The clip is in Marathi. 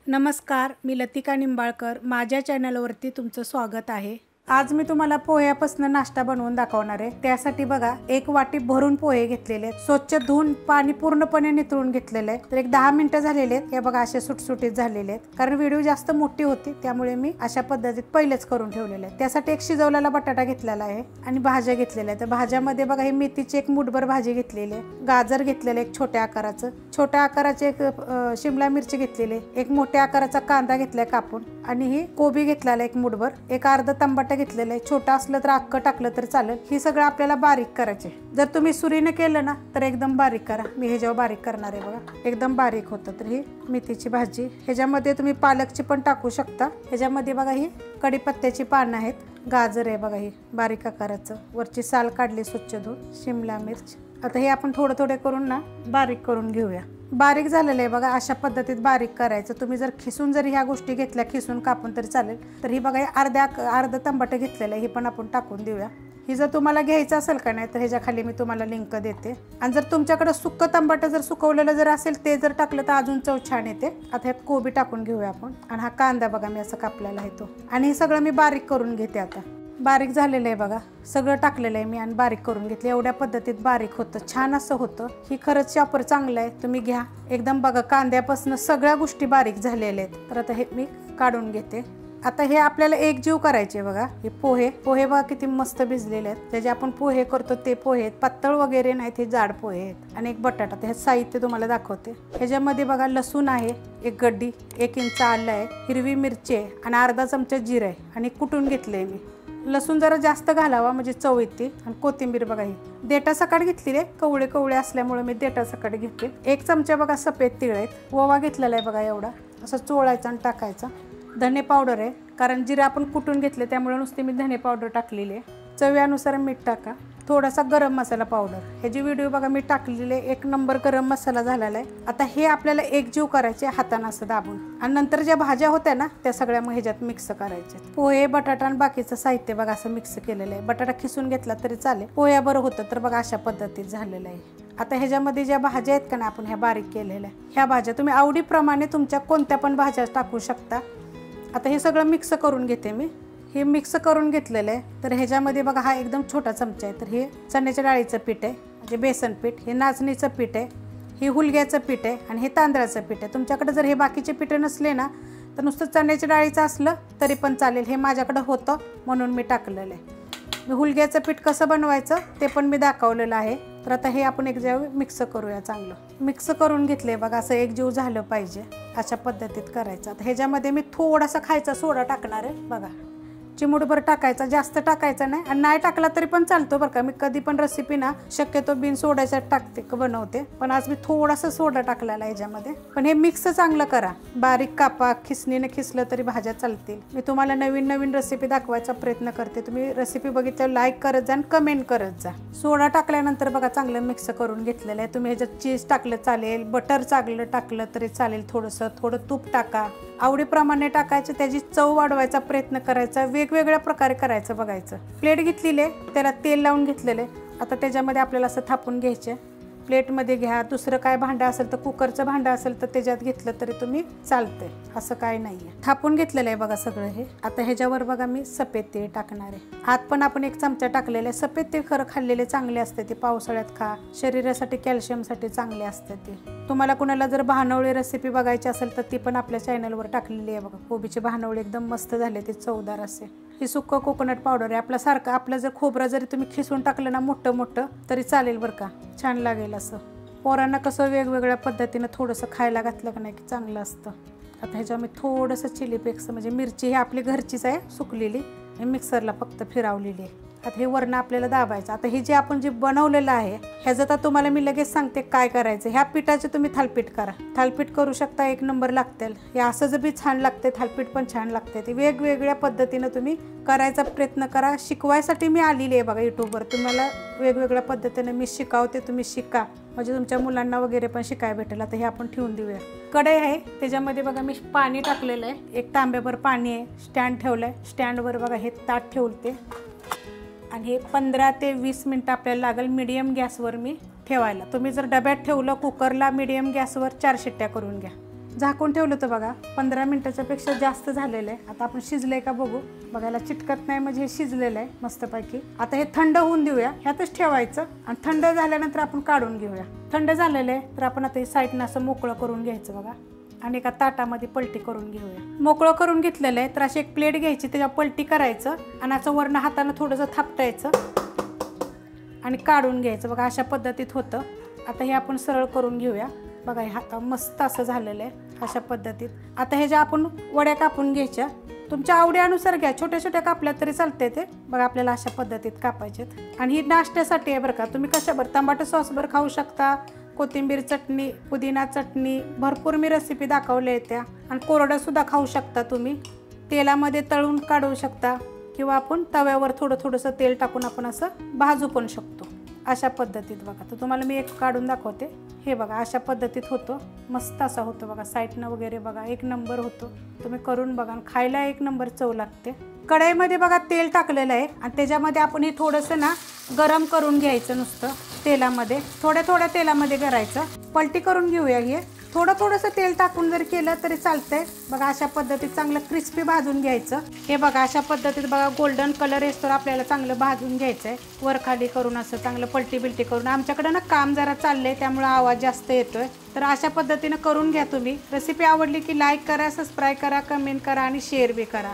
नमस्कार, मी लतिका निंबाळकर. माझ्या चॅनलवरती तुमचं स्वागत आहे. आज मी तुम्हाला पोह्यापासून नाश्ता बनवून दाखवणार आहे. त्यासाठी बघा, एक वाटी भरून पोहे घेतलेले आहेत. स्वच्छ धुवून पाणी पूर्णपणे निथळून घेतलेले आहे. तर एक 10 मिनिटं झालेले आहेत. हे बघा असे सुटसुटीत झालेले आहेत. कारण व्हिडिओ जास्त मोठी होती त्यामुळे मी अशा पद्धतीत पहिलेच करून ठेवलेले आहे. त्यासाठी एक शिजवलेला बटाटा घेतलेला आहे आणि भाज्या घेतलेल्या आहेत. तर भाज्यामध्ये बघा ही मेथीची एक मुठभर भाजी घेतलेली आहे, गाजर घेतलेलं एक छोट्या आकाराचं, छोट्या आकाराचे एक शिमला मिरची घेतलेली, एक मोठ्या आकाराचा कांदा घेतलाय कापून, आणि ही कोबी घेतलेला एक मुठभर, एक अर्धा टमाटा घेतलेलं आहे. छोटा असलं तर अख्खं टाकलं तर चालेल. ही सगळं आपल्याला बारीक करायचे. जर तुम्ही सुरीने केलं ना तर एकदम बारीक करा. मी ह्याच्यावर बारीक करणार आहे बघा, एकदम बारीक होतं. तर ही मेथीची भाजी, ह्याच्यामध्ये तुम्ही पालकची पण टाकू शकता. ह्याच्यामध्ये बघा ही कढीपत्त्याची पानं आहेत, गाजर आहे बघा ही बारीक आकाराचं, वरची साल काढली स्वच्छ धुवून, शिमला मिर्च. आता हे आपण थोडं थोडं करून ना बारीक करून घेऊया. बारीक झालेलं आहे बघा, अशा पद्धतीत बारीक करायचं. तुम्ही जर खिसून जरी ह्या गोष्टी घेतल्या, खिसून कापून तरी चालेल. तर ही बघा अर्धा टमाटर घेतलेलं आहे, ही पण आपण टाकून देऊया. ही जर तुम्हाला घ्यायचं असेल का नाही तर ह्याच्या खाली मी तुम्हाला लिंक देते. आणि जर तुमच्याकडे सुक्कं टमाटर जर सुकवलेलं जर असेल ते जर टाकलं तर अजून चव छान येते. आता ह्यात कोबी टाकून घेऊया आपण. आणि हा कांदा बघा मी असं कापलेला आहे तो. आणि हे सगळं मी बारीक करून घेते. आता बारीक झालेलं आहे बघा, सगळं टाकलेलं आहे मी आणि बारीक करून घेतलं. एवढ्या पद्धतीत बारीक होतं, छान असं होतं. ही खरंच चॉपर चांगलं आहे, तुम्ही घ्या. एकदम बघा कांद्यापासून सगळ्या गोष्टी बारीक झालेल्या आहेत. तर आता हे मी काढून घेते. आता हे आपल्याला एक जीव करायचे बघा. हे पोहे बघा किती मस्त भिजलेले आहेत. त्याचे आपण पोहे करतो ते पोहे आहेत, पातळ वगैरे नाहीत, हे जाड पोहे आहेत. आणि एक बटाटा. तर हे साहित्य तुम्हाला दाखवते. ह्याच्यामध्ये बघा लसूण आहे, एक गड्डी, 1 इंच आलं आहे, हिरवी मिरची आहे आणि अर्धा चमचा जिरं आहे आणि कुटून घेतलंय मी. लसूण जरा जास्त घालावा म्हणजे चव येते. आणि कोथिंबीर बघा ही देठा सकाळ घेतलेली आहे, कवळे असल्यामुळे मी देठा सकाळ घेतले. 1 चमचा बघा सफेद तीळ आहेत, ओवा घेतलेला आहे बघा एवढा, असं चोळायचा आणि टाकायचा. धने पावडर आहे, कारण जिरे आपण कुटून घेतले त्यामुळे नुसते मी धने पावडर टाकलेली आहे. चवीनुसार मीठ टाका. थोडासा गरम मसाला पावडर, ह्याची व्हिडिओ बघा मी टाकलेले, 1 नंबर गरम मसाला झालेला आहे. आता हे आपल्याला एकजीव करायचे हाताने असं दाबून. आणि नंतर ज्या भाज्या होत्या ना त्या सगळ्या मग ह्याच्यात मिक्स करायच्या. पोहे, बटाटा आणि बाकीचं साहित्य बघा असं मिक्स केलेलं आहे. बटाटा खिसून घेतला तरी चालेल, पोह्या बरं होतं. तर बघा अशा पद्धतीत झालेलं आहे. आता ह्याच्यामध्ये ज्या भाज्या आहेत का ना आपण ह्या बारीक केलेल्या, ह्या भाज्या तुम्ही आवडीप्रमाणे तुमच्या कोणत्या पण भाज्या टाकू शकता. आता हे सगळं मिक्स करून घेते मी. हे मिक्स करून घेतलेलं आहे. तर ह्याच्यामध्ये बघा हा एकदम छोटा चमचा आहे. तर हे चण्याच्या डाळीचं पीठ आहे, म्हणजे बेसन पीठ. हे नाचणीचं पीठ आहे, हे हुलग्याचं पीठ आहे आणि हे तांदळाचं पीठ आहे. तुमच्याकडे जर हे बाकीचे पीठं नसले ना तर नुसतं चण्याच्या डाळीचं असलं तरी पण चालेल. हे माझ्याकडं होतं म्हणून मी टाकलेलं आहे. मी हुलग्याचं पीठ कसं बनवायचं ते पण मी दाखवलेलं आहे. तर आता हे आपण एक जीव मिक्स करूया. चांगलं मिक्स करून घेतले बघा, असं एक जीव झालं पाहिजे अशा पद्धतीत करायचं. आता ह्याच्यामध्ये मी थोडासा खायचा सोडा टाकणार आहे बघा, चिमूटभर टाकायचा, जास्त टाकायचा नाही. आणि नाही टाकला तरी पण चालतो बरं का. मी कधी पण रेसिपी ना शक्यतो बिन सोड्याच्या टाकते बनवते, पण आज मी थोडासा सोडा टाकलेला ह्याच्यामध्ये. पण हे मिक्स चांगलं करा, बारीक कापा, खिसणीने खिसलं तरी भाज्या चालतील. मी तुम्हाला नवीन रेसिपी दाखवायचा प्रयत्न करते. तुम्ही रेसिपी बघितल्यावर लाईक करत जा आणि कमेंट करत जा. सोडा टाकल्यानंतर बघा चांगलं मिक्स करून घेतलेलं आहे. तुम्ही ह्याच्यात चीज टाकलं चालेल, बटर चांगलं टाकलं तरी चालेल, थोडं तूप टाका, आवडीप्रमाणे टाकायचं. त्याची चव वाढवायचा प्रयत्न करायचा, वेगवेगळ्या प्रकारे करायचं बघायचं. प्लेट घेतलेली आहे, त्याला तेल लावून घेतलेलं आहे. आता त्याच्यामध्ये आपल्याला असं थापून घ्यायचे. प्लेटमध्ये घ्या, दुसरं काय भांडं असेल तर कुकरचं भांडं असेल तर त्याच्यात घेतलं तरी तुम्ही चालतंय, असं काय नाही आहे. थापून घेतलेलं आहे बघा सगळं हे. आता ह्याच्यावर बघा मी सफेद तीळ टाकणार आहे. आत पण आपण 1 चमचा टाकलेलं आहे. सफेद तीळ खरं खाल्लेले चांगले असते, ते पावसाळ्यात खा, शरीरासाठी कॅल्शियमसाठी चांगले असते ते. तुम्हाला कुणाला जर भानवळी रेसिपी बघायची असेल तर ती पण आपल्या चॅनलवर टाकलेली आहे बघा. कोबीची भानवळी एकदम मस्त झाले, ते चवदार असे. ही सुक्कं कोकोनट पावडर आहे आपल्यासारखं. आपलं जर खोबरं जरी तुम्ही खिसून टाकलं ना मोठं तरी चालेल बरं का, छान लागेल असं. पोरांना कसं वेगवेगळ्या पद्धतीनं थोडंसं खायला घातलं का नाही की चांगलं असतं. आता ह्याच्यामध्ये थोडंसं चिली फ्लेक्स, म्हणजे मिरची ही आपली घरचीच आहे सुकलेली, हे मिक्सरला फक्त फिरवलेली आहे. आता हे वरण आपल्याला दाबायचं. आता हे जे आपण जे बनवलेलं आहे ह्याचं तर तुम्हाला मी लगेच सांगते काय करायचं. ह्या पिठाचे तुम्ही थालपीठ करा, थालपीठ करू शकता, 1 नंबर लागतील. हे असं जर बी छान लागते, थालपीठ पण छान लागते. ते वेगवेगळ्या पद्धतीनं तुम्ही करायचा प्रयत्न करा. शिकवायसाठी मी आलेली आहे बघा यूट्यूबवर. तुम्हाला वेगवेगळ्या पद्धतीने मी शिकवते, तुम्ही शिका, म्हणजे तुमच्या मुलांना वगैरे पण शिकायला भेटेल. आता हे आपण ठेवून देऊया. कढई आहे, त्याच्यामध्ये बघा मी पाणी टाकलेलं आहे, 1 तांब्याभर पाणी आहे. स्टँड ठेवलं आहे, स्टँडवर बघा हे ताट ठेवते. आणि हे 15 ते 20 मिनटं आपल्याला लागेल मीडियम गॅसवर मी ठेवायला. तुम्ही जर डब्यात ठेवलं कुकरला मीडियम गॅसवर 4 शिट्ट्या करून घ्या. झाकून ठेवलं तर बघा 15 मिनिटाच्या पेक्षा जास्त झालेलं आहे. आता आपण शिजलंय का बघू. बघायला चिटकत नाही म्हणजे हे शिजलेलं आहे मस्तपैकी. आता हे थंड होऊन देऊया, ह्यातच ठेवायचं आणि थंड झाल्यानंतर आपण काढून घेऊया. थंड झालेलं आहे तर आपण आता हे साईडनं असं मोकळं करून घ्यायचं बघा आणि एका ताटामध्ये पलटी करून घेऊया. मोकळं करून घेतलेलं आहे तर अशी एक प्लेट घ्यायची, त्याच्यावर पलटी करायचं आणि असं वरनं हातानं थोडंसं थापटायचं आणि काढून घ्यायचं बघा. अशा पद्धतीत होतं. आता हे आपण सरळ करून घेऊया. बघा हे हाता मस्त असं झालेलं आहे अशा पद्धतीत. आता हे ज्या आपण वड्या कापून घ्यायच्या, तुमच्या आवडीनुसार घ्या, छोट्या छोट्या कापल्या तरी चालते ते. बघा आपल्याला अशा पद्धतीत कापायचेत आणि ही नाश्त्यासाठी आहे बरं का. तुम्ही कशाबर टमाटो सॉसवर खाऊ शकता, कोथिंबीर चटणी, पुदिना चटणी, भरपूर मी रेसिपी दाखवल्या आहेत त्या. आणि कोरडं सुद्धा खाऊ शकता तुम्ही, तेलामध्ये तळून काढू शकता किंवा आपण तव्यावर थोडंसं तेल टाकून आपण असं भाजू पण शकतो अशा पद्धतीत. बघा तर तुम्हाला मी एक काढून दाखवते. हे बघा अशा पद्धतीत होतं, मस्त असं होतं बघा. साईडनं वगैरे बघा एक नंबर होतं. तुम्ही करून बघा, खायला एक नंबर चव लागते. कढईमध्ये बघा तेल टाकलेलं आहे आणि त्याच्यामध्ये आपण हे थोडंसं ना गरम करून घ्यायचं. नुसतं तेलामध्ये थोड्या तेलामध्ये करायचं. पलटी करून घेऊया. हे थोडंसं तेल टाकून जर केलं तरी चालतंय. बघा अशा पद्धतीत चांगलं क्रिस्पी भाजून घ्यायचं. हे बघा अशा पद्धतीत बघा गोल्डन कलर येतो आपल्याला चांगलं भाजून घ्यायचं आहे. वर खाली करून असं चांगलं पलटी बिलटी करून. आमच्याकडे ना काम जरा चाललंय त्यामुळे आवाज जास्त येतोय, तर अशा पद्धतीनं करून घ्या तुम्ही. रेसिपी आवडली की लाईक करा, सबस्क्राईब करा, कमेंट करा आणि शेअर बी करा.